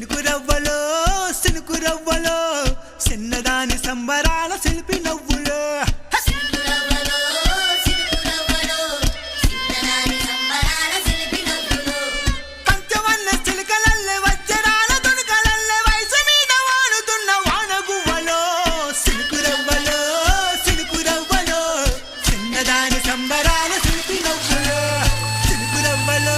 సినుకురవ్వలో సినుకురవ్వలో చిన్నదాని సంబరాల శిల్పి నవ్వులో పంచవన్న చిలుకలల్లె వజ్రాల దునుకలల్లె వయసు మీద వాడుతున్న వానగువ్వలో సినుకురవ్వలో సినుకురవ్వలో చిన్నదాని సంబరాల శిల్పి నవ్వులో సినుకురవ్వలో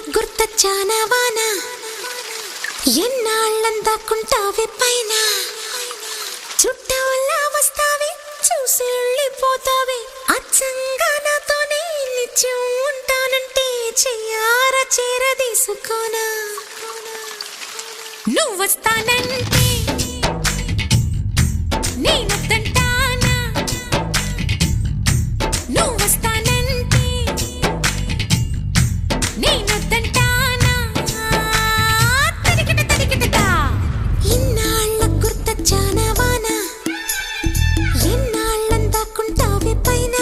గుర్తొచ్చానవానా ఎన్నాళ్ళందాకుంటావే పైన చుట్టవల్లా వస్తావే చూసి వెళ్ళిపోతావే అచ్చంగా నాతోనే నిత్యం ఉంటానంటే చెయ్యార చేరదీసుకోనా నువ్వు వస్తానంటే నేనొద్దంటానా నువ్వు వస్తానంటే నేనొద్దంటానా తరికిట తరికిటదా ఇన్నాళ్ళ గుర్తొచ్చానవానా ఎన్నాళ్ళందాకుంటావే పైన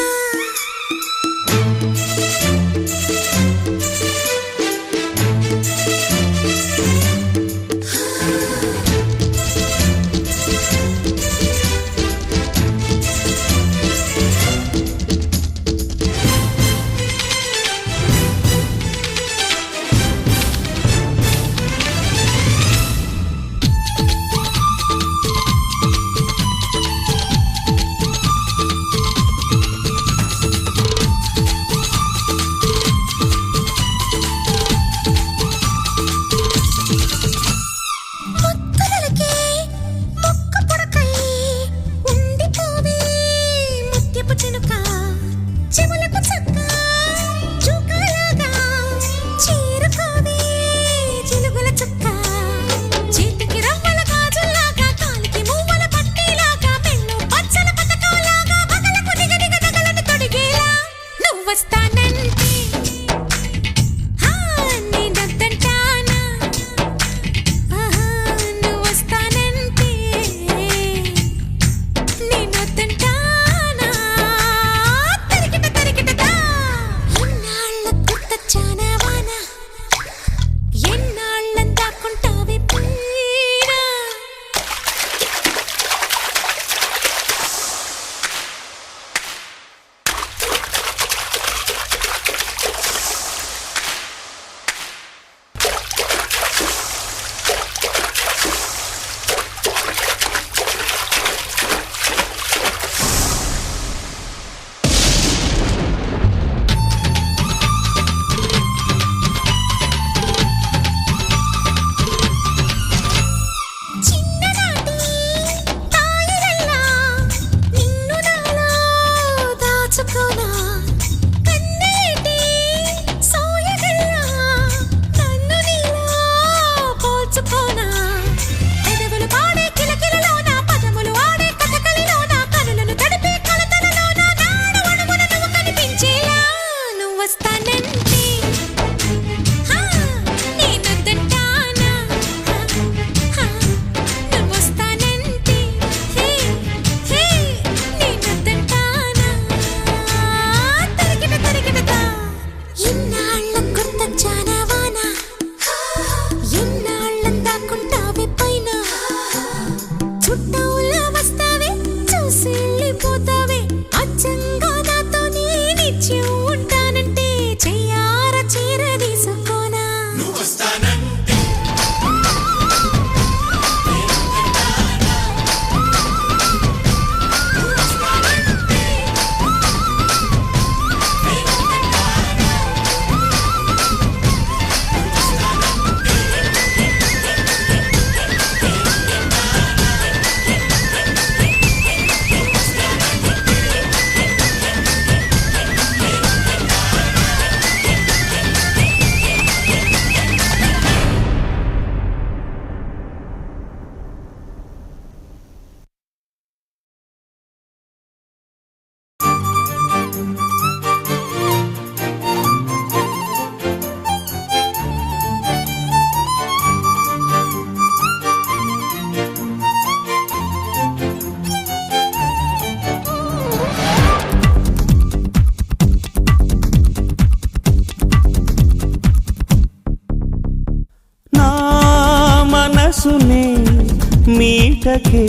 మీటకే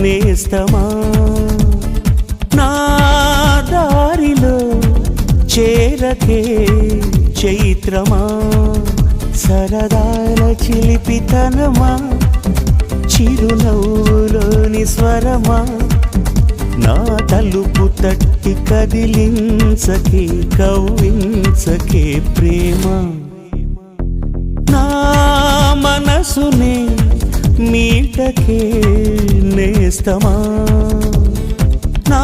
నేస్తమా నా దారిలో చేరకే చైత్రమా సరదాల చిలిపితనమా చిరునవ్వులోని స్వరమా నా తలుపు తట్టి కదిలించకే కవ్వించకే ప్రేమ నా మనసునే మీటకే నేస్తమా నా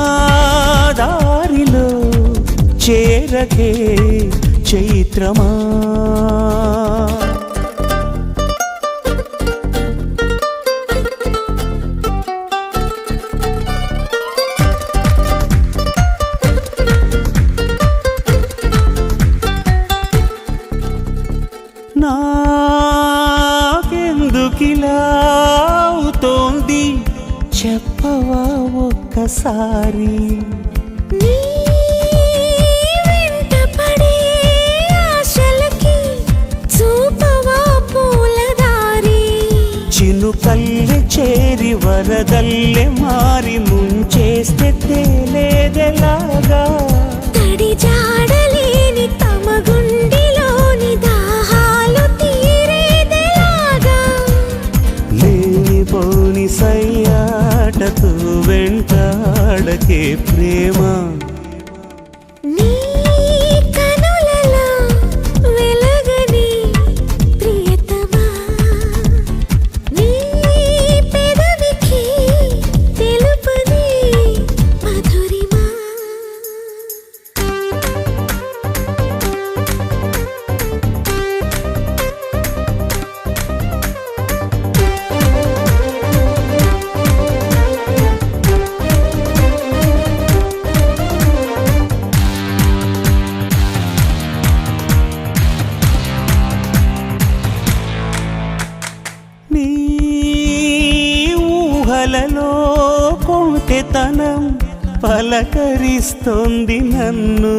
దారిలో చేరకే చైత్రమా నాకెందుకిలా అవుతోంది చెప్పవా ఒక్కసారి నీ వెంటపడే ఆశలకి చూపవా పూలదారి చినుకల్లె చేరి వరదల్లె మారి ముంచేస్తే తేలేదెలాగా తడి జాడలేని తమ గుండెలోని దాహాలు తీరేదెలాగా లేనిపోని సయ్యాటతో వెంటాడకే ప్రేమ నీ కనులలో వెలగని ప్రియతమా నీ పెదవికి తెలుపని మధురిమా నీ ఊహలలో కొంటెతనం పలకరిస్తోంది నన్ను